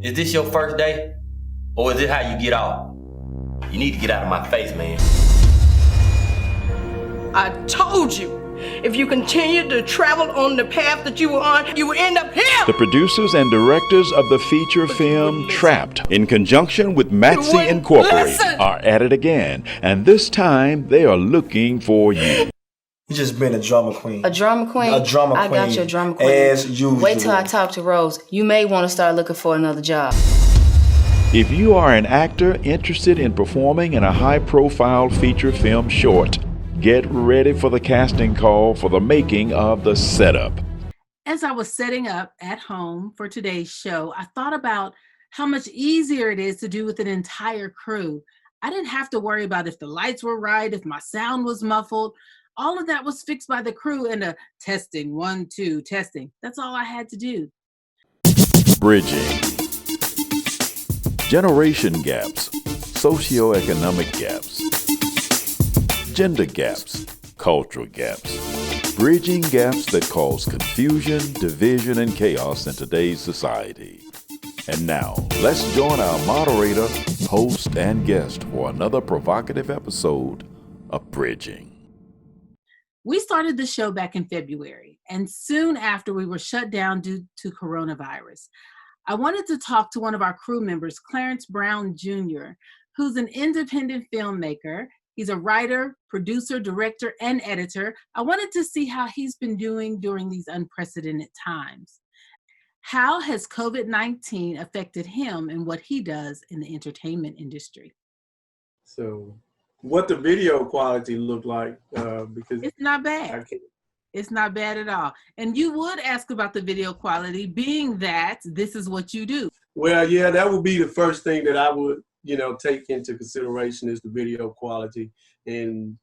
Is this your first day? Or is this how you get off? You need to get out of my face, man. I told you, if you continue to travel on the path that you were on, you will end up here! The producers and directors of the feature film Trapped, in conjunction with Matsy Incorporated, are at it again, and this time they are looking for you. You just been a drama queen. A drama queen? A drama queen. I got you a drama queen. As usual. Wait till I talk to Rose. You may want to start looking for another job. If you are an actor interested in performing in a high-profile feature film short, get ready for the casting call for the making of The Setup. As I was setting up at home for today's show, I thought about how much easier it is to do with an entire crew. I didn't have to worry about if the lights were right, if my sound was muffled. All of that was fixed by the crew and a testing, 1, 2, testing. That's all I had to do. Bridging. Generation gaps, socioeconomic gaps, gender gaps, cultural gaps, bridging gaps that cause confusion, division, and chaos in today's society. And now, let's join our moderator, host, and guest for another provocative episode of Bridging. We started the show back in February, and soon after we were shut down due to coronavirus. I wanted to talk to one of our crew members, Clarence Brown Jr., who's an independent filmmaker. He's a writer, producer, director, and editor. I wanted to see how he's been doing during these unprecedented times. How has COVID-19 affected him and what he does in the entertainment industry? So what the video quality looked like, because it's not bad. It's not bad at all. And you would ask about the video quality, being that this is what you do. Well, yeah, that would be the first thing that I would, take into consideration is the video quality. And,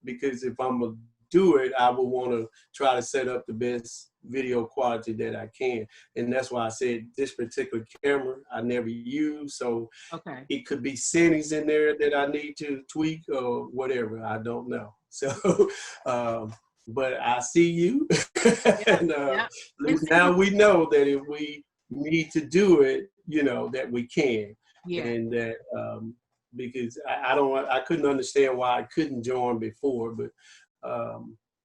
because if I'm going to do it, I would want to try to set up the best video quality that I can. And that's why I said this particular camera I never use. So It could be settings in there that I need to tweak or whatever. I don't know. So, but I see you. And now we know that if we need to do it, that we can. Yeah. And that because I couldn't understand why I couldn't join before, but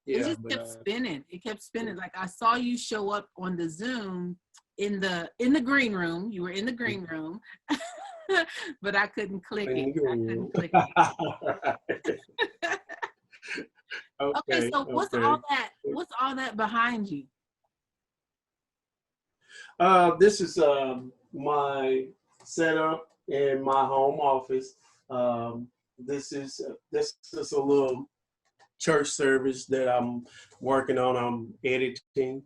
it just kept spinning. It kept spinning. Like I saw you show up on the Zoom in the green room. You were in the green room, but I couldn't click it. Okay, so what's all that? What's all that behind you? This is my setup in my home office. This is a little church service that I'm working on. I'm editing.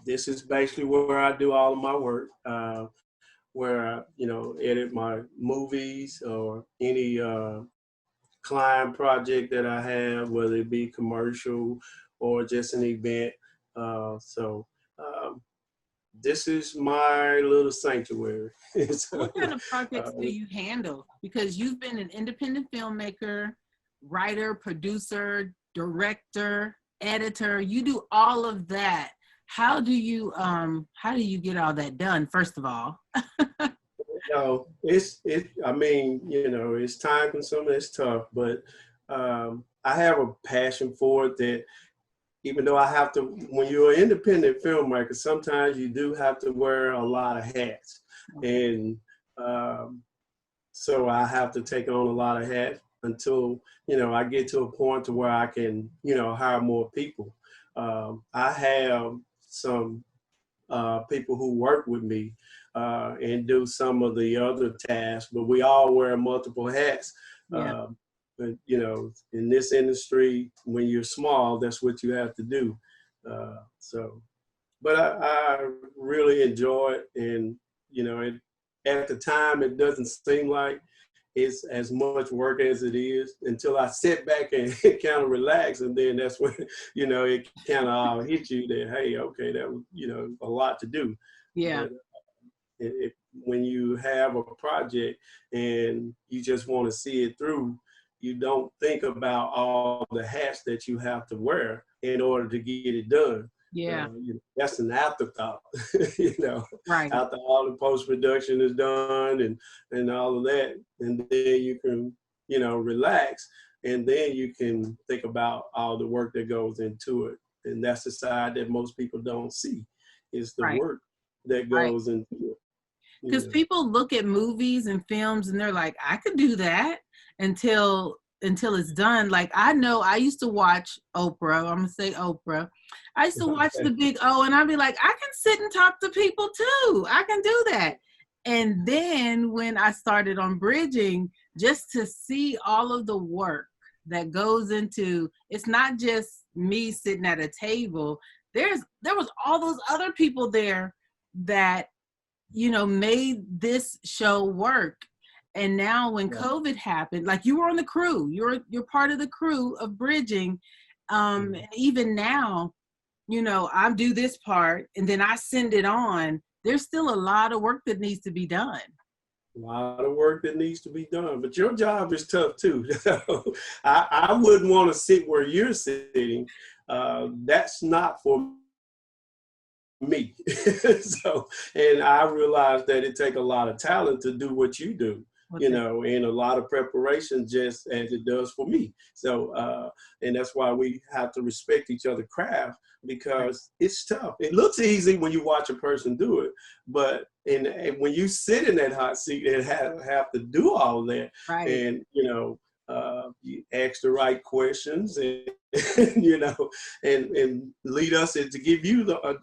This is basically where I do all of my work, where I, edit my movies or any client project that I have, whether it be commercial or just an event. This is my little sanctuary. What kind of projects do you handle? Because you've been an independent filmmaker, writer, producer, director, editor. You do all of that. How do you get all that done, first of all? It's time consuming, it's tough, but I have a passion for it that even though I have to, when you're an independent filmmaker, sometimes you do have to wear a lot of hats. And so I have to take on a lot of hats until, I get to a point to where I can, hire more people. I have some people who work with me and do some of the other tasks, but we all wear multiple hats. Yeah. But, in this industry, when you're small, that's what you have to do. But I really enjoy it. And, at the time, it doesn't seem like it's as much work as it is until I sit back and kind of relax. And then that's when, it kind of all hit you that, hey, okay, that was, a lot to do. Yeah. But when you have a project and you just want to see it through, you don't think about all the hats that you have to wear in order to get it done. Yeah. That's an afterthought, you know, Right. after all the post-production is done and all of that. And then you can, you know, relax, and then you can think about all the work that goes into it. And that's the side that most people don't see, is the Right. work that Right. goes into it. Because people look at movies and films and they're like, I could do that until it's done. Like, I know I used to watch Oprah. I'm gonna say Oprah. I used to watch the Big O, and I'd be like, I can sit and talk to people too. I can do that. And then when I started on Bridging, just to see all of the work that goes into, it's not just me sitting at a table. There was all those other people there that, you know, made this show work. And now when COVID happened, like, you were on the crew, you're part of the crew of Bridging. And even now, you know, I do this part and then I send it on. There's still a lot of work that needs to be done. A lot of work that needs to be done, but your job is tough too. I wouldn't want to sit where you're sitting. That's not for me. So, and I realized that it takes a lot of talent to do what you do, you know, and a lot of preparation, just as it does for me. So, and that's why we have to respect each other's craft, because it's tough. It looks easy when you watch a person do it, but and when you sit in that hot seat and have to do all that, and, you know, you ask the right questions and you know, and lead us to give you the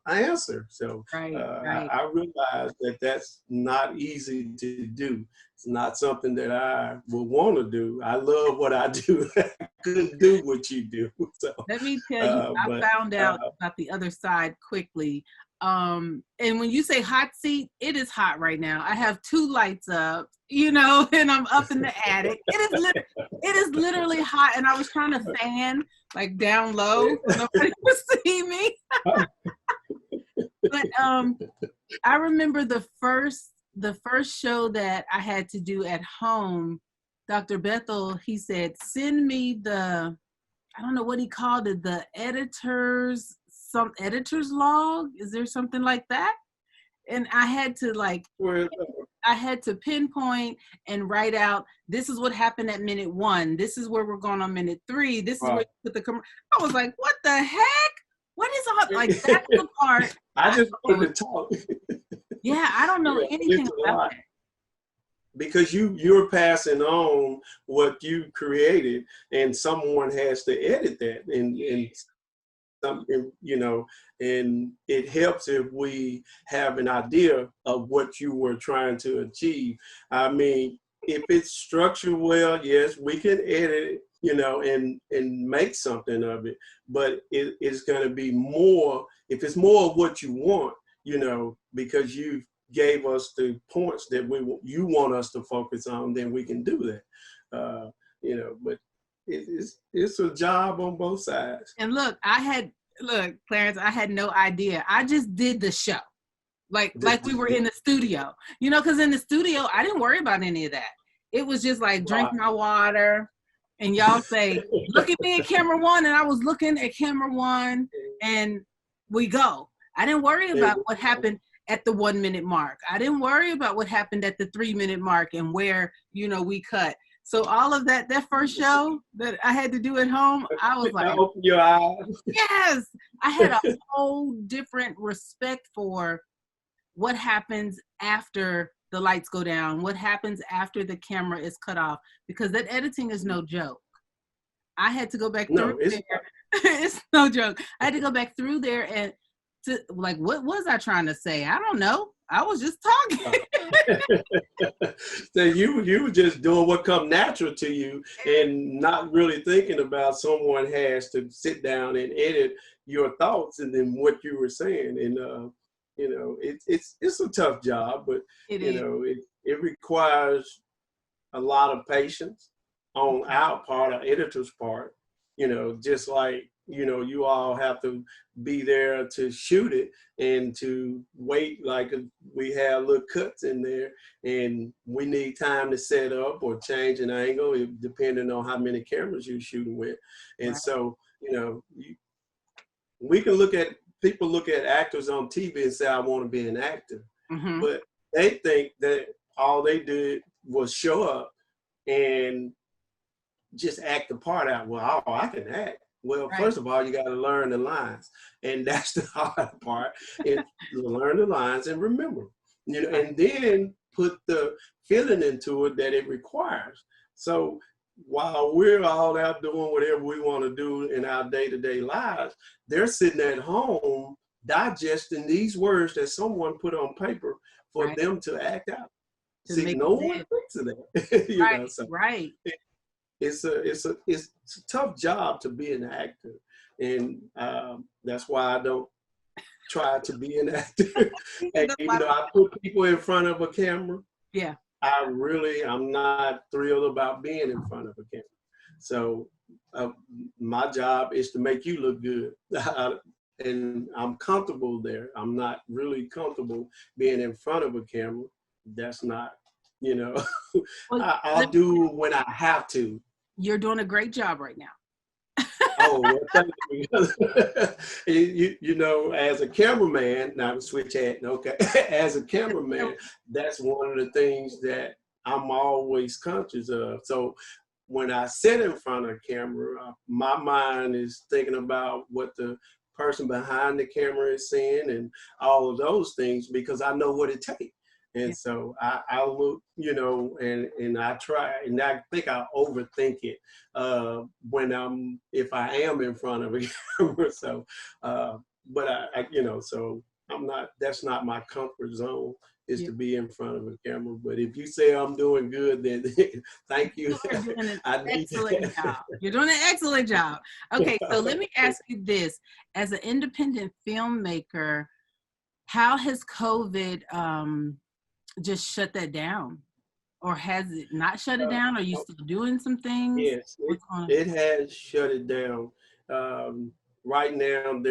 answer. So I realize that that's not easy to do. It's not something that I would want to do. I love what I do. I couldn't do what you do. So, let me tell you, I found out about the other side quickly. And when you say hot seat, it is hot right now. I have 2 lights up, you know, and I'm up in the attic. It is literally hot, and I was trying to fan like down low so nobody would see me. But I remember the first show that I had to do at home. Dr. Bethel, he said, send me the, I don't know what he called it, the editor's log. Is there something like that? And I had to I had to pinpoint and write out, this is what happened at minute 1. This is where we're going on minute 3. This is where you put the I was like, what the heck? What is all, like, that's the part. I just wanted to talk. Yeah, I don't know anything about it. Because you're passing on what you created, and someone has to edit that, and something, you know, and it helps if we have an idea of what you were trying to achieve. I mean, if it's structured well, yes, we can edit it, you know, and make something of it, but it's going to be more, if it's more of what you want, you know, because you gave us the points that you want us to focus on, then we can do that. You know, but it's a job on both sides. And look, Clarence, I had no idea. I just did the show. Like we were in the studio, you know, because in the studio, I didn't worry about any of that. It was just like, drink my water, and y'all say, look at me at camera 1, and I was looking at camera 1, and we go. I didn't worry about what happened at the 1 minute mark. I didn't worry about what happened at the 3 minute mark and where, you know, we cut. So all of that first show that I had to do at home, I was like, open your eyes. Yes, I had a whole different respect for what happens after the lights go down, what happens after the camera is cut off, because that editing is no joke. I had to go back through there. It's no joke. I had to go back through there and to, like, what was I trying to say? I don't know. I was just talking. So you were just doing what come natural to you, and not really thinking about someone has to sit down and edit your thoughts and then what you were saying. And you know, it's a tough job, but you know, it requires a lot of patience on our part, our editor's part. You know, just like, you know, you all have to be there to shoot it and to wait, like we have little cuts in there, and we need time to set up or change an angle depending on how many cameras you're shooting with. And so, you know, we can people look at actors on TV and say, I want to be an actor. Mm-hmm. But they think that all they did was show up and just act the part out. Well, I can act. Well, Right. first of all, you got to learn the lines. And that's the hard part, is to learn the lines and remember them. You know, and then put the feeling into it that it requires. So while we're all out doing whatever we want to do in our day-to-day lives, they're sitting at home digesting these words that someone put on paper for Right. them to act out. To See, make no it one live. thinks of that. You Right. know, so Right. it's a tough job to be an actor, and that's why I don't try to be an actor. And even though I put people in front of a camera, Yeah. I'm not thrilled about being in front of a camera. So my job is to make you look good. And I'm comfortable there. I'm not really comfortable being in front of a camera. That's not, you know, Well, I'll do when I have to. You're doing a great job right now. Oh, well, thank you. You know, as a cameraman, now to switch hat, okay. As a cameraman, that's one of the things that I'm always conscious of. So when I sit in front of a camera, my mind is thinking about what the person behind the camera is saying and all of those things, because I know what it takes. And so I look, you know, and I try, and I think I overthink it if I am in front of a camera. So, but I you know, so that's not my comfort zone, is to be in front of a camera. But if you say I'm doing good, then thank you. You're doing an excellent job. You're doing an excellent job. Okay, so let me ask you this. As an independent filmmaker, how has COVID just shut that down? Or has it not shut it down? Are you still doing some things? Yes, it has shut it down. Right now,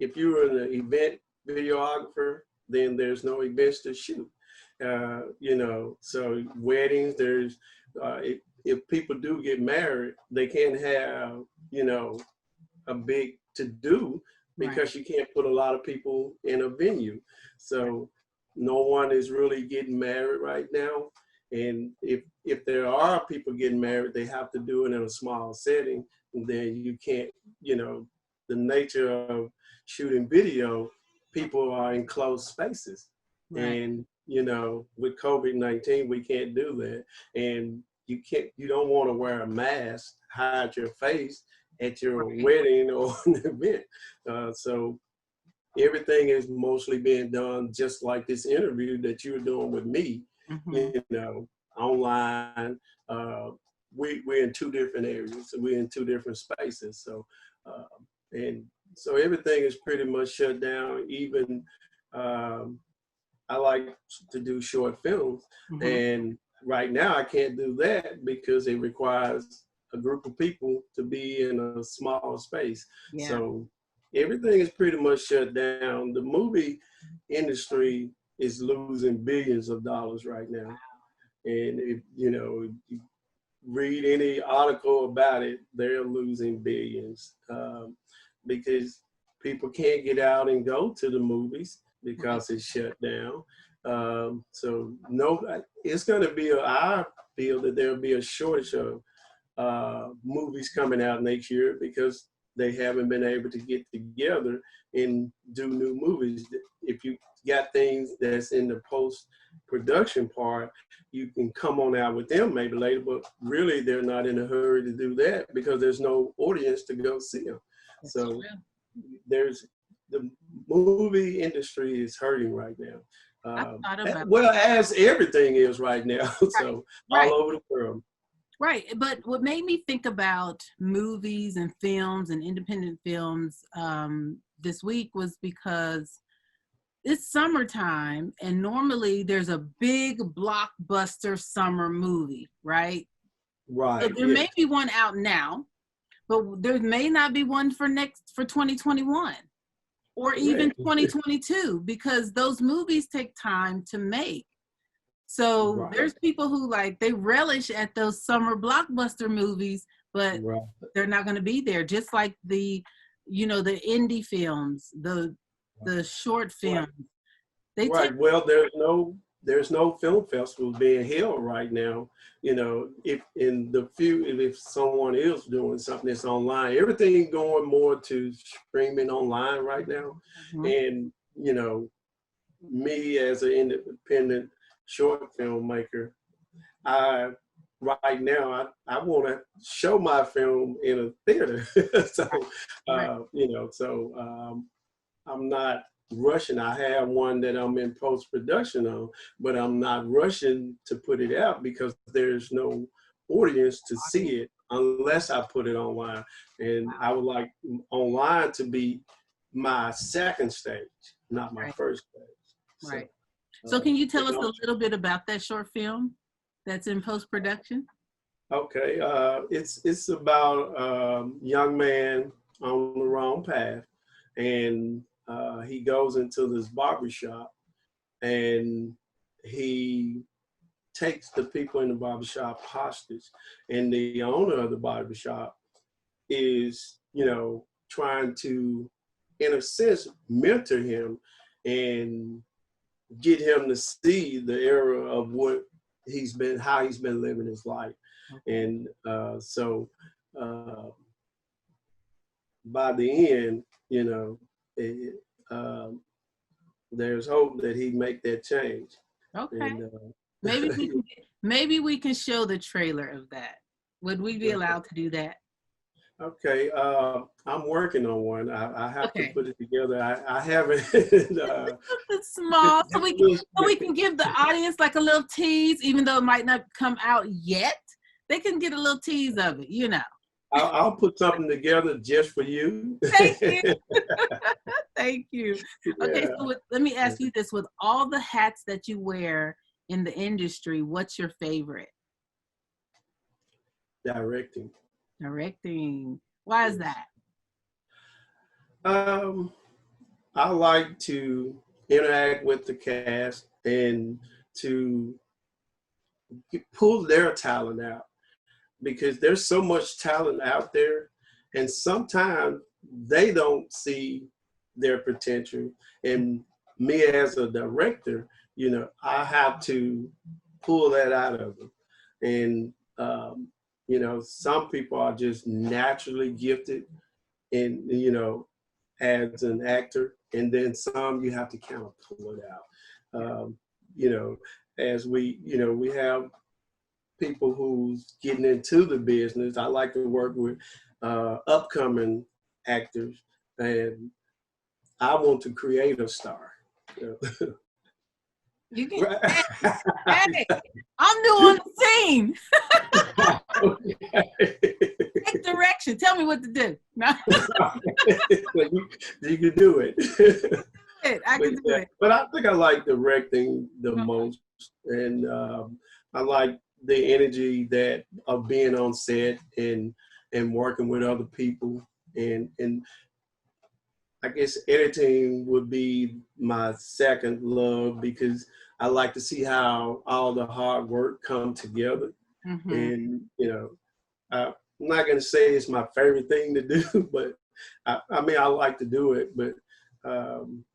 if you're an event videographer, then there's no events to shoot. You know, so weddings, if people do get married, they can't have, you know, a big to-do, because you can't put a lot of people in a venue. So no one is really getting married right now. And if there are people getting married, they have to do it in a small setting. And then you can't, you know, the nature of shooting video, people are in closed spaces. Right. And, you know, with COVID-19, we can't do that. And you don't want to wear a mask, hide your face at your wedding or an event. So everything is mostly being done just like this interview that you're doing with me, you know, online. We're in two different areas. So we're in two different spaces. So, and so everything is pretty much shut down. Even I like to do short films. And right now I can't do that because it requires a group of people to be in a small space. Yeah. So everything is pretty much shut down. The movie industry is losing billions of dollars right now. And if you read any article about it, they're losing billions because people can't get out and go to the movies because it's shut down. So it's going to be, I feel that there'll be a shortage of movies coming out next year because they haven't been able to get together and do new movies. If you got things that's in the post-production part, you can come on out with them maybe later, but really they're not in a hurry to do that because there's no audience to go see them. So the movie industry is hurting right now. Well, as everything is right now, so all over the world. Right, but what made me think about movies and films and independent films this week was because it's summertime and normally there's a big blockbuster summer movie, right? Right. So there may be one out now, but there may not be one for 2021 or even 2022 because those movies take time to make. So there's people who they relish at those summer blockbuster movies, but they're not going to be there. Just like the you know, the indie films, the short films. They Right. Well, there's no film festival being held right now. You know, if someone is doing something that's online, everything going more to streaming online right now. And, you know, me as an independent short filmmaker, right now I want to show my film in a theater. So, you know, so I'm not rushing. I have one that I'm in post-production on, but I'm not rushing to put it out because there's no audience to see it unless I put it online. And I would like online to be my second stage, not my first stage. Right. So can you tell us a little bit about that short film that's in post-production? Okay. It's about a young man on the wrong path, and he goes into this barbershop and he takes the people in the barbershop hostage. And the owner of the barbershop is, you know, trying to, in a sense, mentor him and get him to see the era of how he's been living his life. And so by the end, you know, there's hope that he make that change. Okay. And, maybe we can show the trailer of that. Would we be allowed to do that? Okay. I'm working on one. I have to put it together. I haven't. It's small, so we can give the audience like a little tease, even though it might not come out yet. They can get a little tease of it, you know. I'll put something together just for you. Thank you. Thank you. Okay, so let me ask you this. With all the hats that you wear in the industry, what's your favorite? Directing. Directing. Why is that? I like to interact with the cast and to pull their talent out, because there's so much talent out there, and sometimes they don't see their potential. And me as a director, you know, I have to pull that out of them. And you know, some people are just naturally gifted in, you know, as an actor, and then some you have to kind of pull it out. You know, as we have people who's getting into the business. I like to work with upcoming actors, and I want to create a star. You know? You can. Hey, I'm new on the scene. Take direction. Tell me what to do. No. You can do it. I can do it. But I think I like directing the most, and I like the energy that of being on set and working with other people, and I guess editing would be my second love, because I like to see how all the hard work come together. And you know, I'm not gonna say it's my favorite thing to do, but I mean, I like to do it. But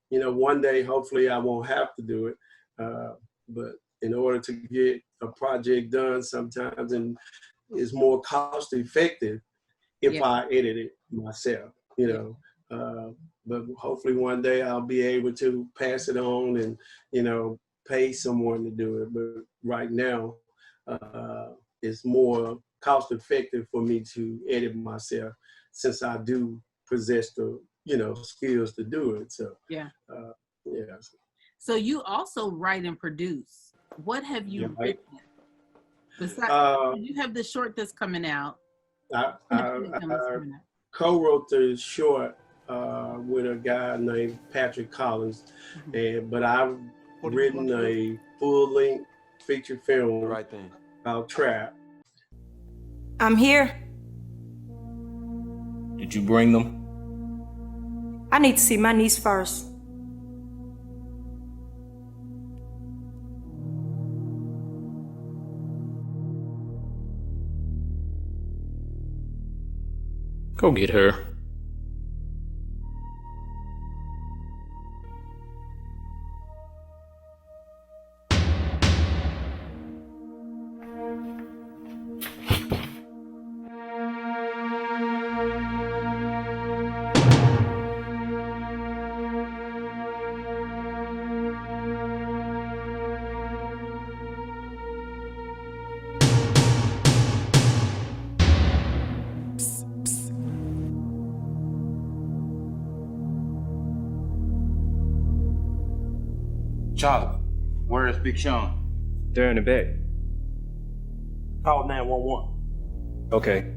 you know, one day hopefully I won't have to do it. But in order to get a project done, sometimes and it's more cost effective if I edit it myself. You know. But hopefully one day I'll be able to pass it on and, you know, pay someone to do it. But right now, it's more cost effective for me to edit myself, since I do possess the, you know, skills to do it. So, yeah. So you also write and produce. What have you written? Besides, you have the short that's coming out. I co-wrote the short with a guy named Patrick Collins, but I've written a full-length feature film called Trap. I'm here. Did you bring them? I need to see my niece first. Go get her. Charlie, where is Big Sean? They're in the back. Call 911. Okay.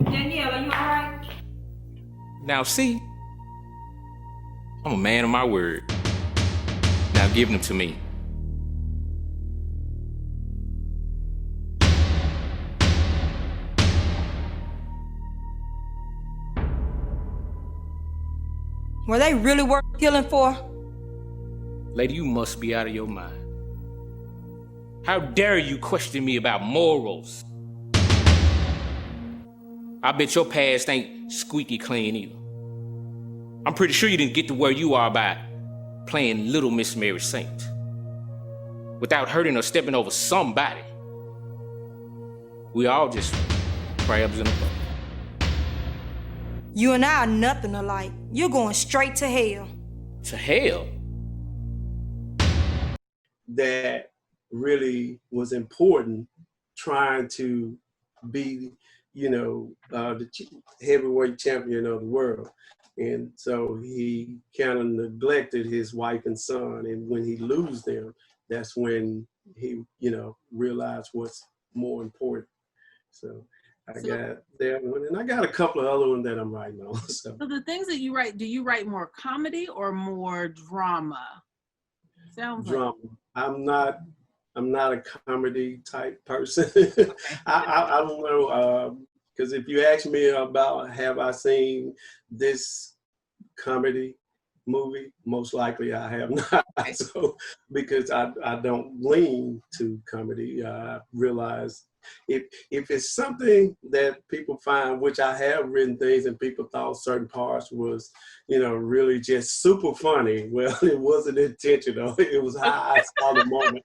Danielle, are you alright? Now see, I'm a man of my word. Now give them to me. Were they really worth killing for? Lady, you must be out of your mind. How dare you question me about morals? I bet your past ain't squeaky clean either. I'm pretty sure you didn't get to where you are by playing Little Miss Mary Saint without hurting or stepping over somebody. We all just crabs in a bucket. You and I are nothing alike. You're going straight to hell. To hell? That really was important, trying to be, the heavyweight champion of the world. And so he kind of neglected his wife and son. And when he lose them, that's when he, realized what's more important. So I got that one, and I got a couple of other ones that I'm writing on. So the things that you write, do you write more comedy or more drama? Sounds drama. Like I'm not a comedy type person. I don't know, because if you ask me about have I seen this comedy movie, most likely I have not. So because I don't lean to comedy, I realize if it's something that people find, which I have written things and people thought certain parts was, really just super funny. Well, it wasn't intentional. It was how I saw the moment.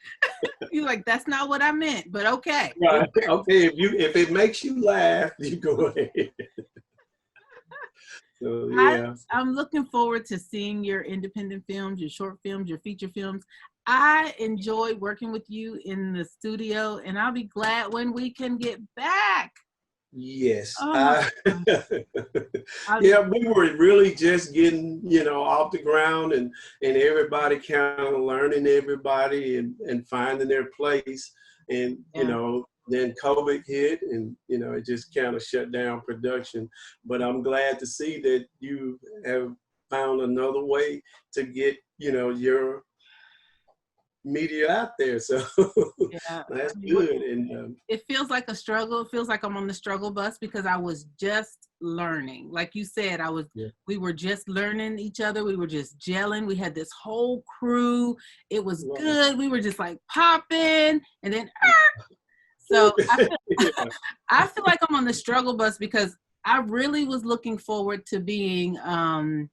You're like, that's not what I meant, but okay. Right. Okay, if it makes you laugh, you go ahead. So, yeah. I'm looking forward to seeing your independent films, your short films, your feature films. I enjoy working with you in the studio, and I'll be glad when we can get back. Yes. Oh yeah, we were really just getting, off the ground and everybody kind of learning everybody and finding their place. And, then COVID hit and, it just kind of shut down production. But I'm glad to see that you have found another way to get, your media out there. So that's good. And it feels like a struggle. It feels like I'm on the struggle bus because I was just learning. Like you said, we were just learning each other. We were just gelling. We had this whole crew. It was good. We were just like popping and then so I feel like I'm on the struggle bus because I really was looking forward to being kind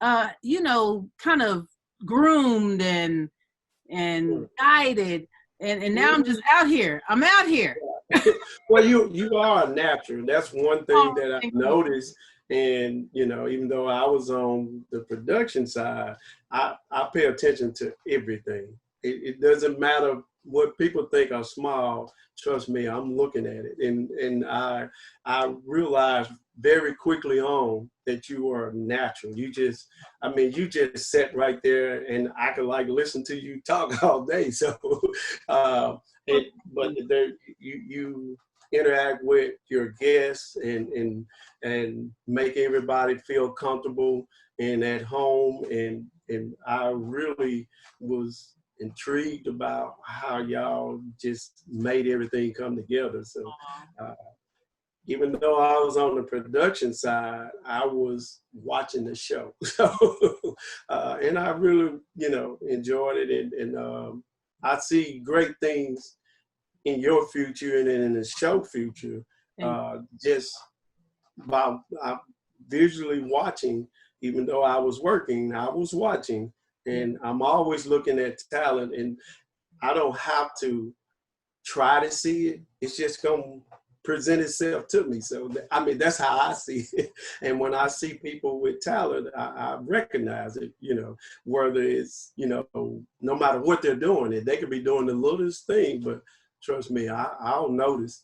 of groomed and guided, and now I'm just out here. I'm out here. Well, you are a natural. That's one thing that I noticed. And even though I was on the production side, I pay attention to everything. It doesn't matter what people think are small. Trust me, I'm looking at it, and I realized very quickly on that you are natural. You just sat right there, and I could listen to you talk all day. So, but you interact with your guests and make everybody feel comfortable and at home, and I really was intrigued about how y'all just made everything come together. So even though I was on the production side, I was watching the show. So and I really enjoyed it, and I see great things in your future and in the show future, just by visually watching. Even though I was working, I was watching. And I'm always looking at talent, and I don't have to try to see it. It's just going to present itself to me. So, I mean, that's how I see it. And when I see people with talent, I recognize it, you know, whether it's, you know, no matter what they're doing, they could be doing the littlest thing, but trust me, I'll notice.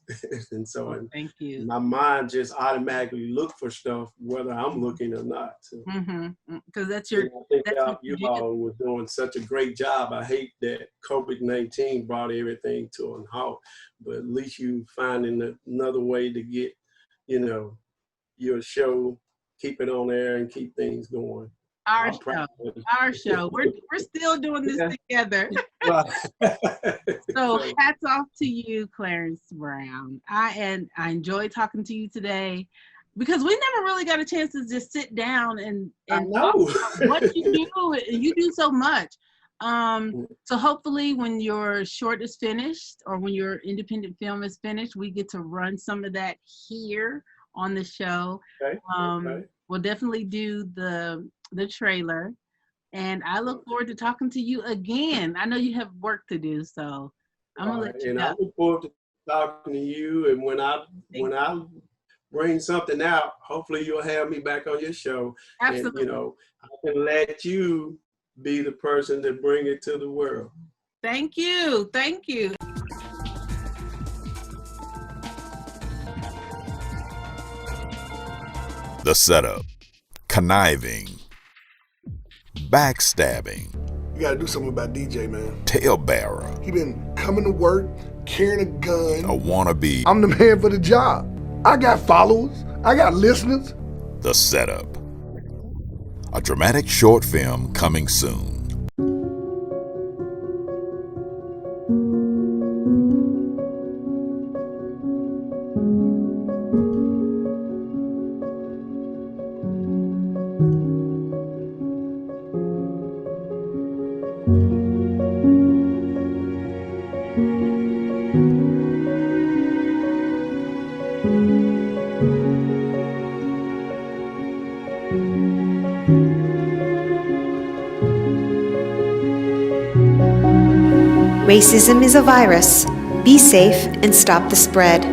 And so thank you. My mind just automatically look for stuff, whether I'm looking or not. So, because that's your. I think that's you all were doing such a great job. I hate that COVID-19 brought everything to a halt, but at least you finding another way to get, you know, your show, keep it on air and keep things going. Our show. We're still doing this together. So hats off to you, Clarence Brown. I enjoy talking to you today because we never really got a chance to just sit down and talk about what you do. You do so much. So hopefully when your short is finished or when your independent film is finished, we get to run some of that here on the show. Okay. We'll definitely do the trailer, and I look forward to talking to you again. I know you have work to do, so I'm gonna let you go. I look forward to talking to you, and when I bring something out, hopefully you'll have me back on your show. Absolutely. And, you know, I can let you be the person to bring it to the world. Thank you. The setup, conniving, backstabbing. You gotta do something about DJ, man. Talebearer. He been coming to work, carrying a gun. A wannabe. I'm the man for the job. I got followers. I got listeners. The setup. A dramatic short film coming soon. Racism is a virus. Be safe and stop the spread.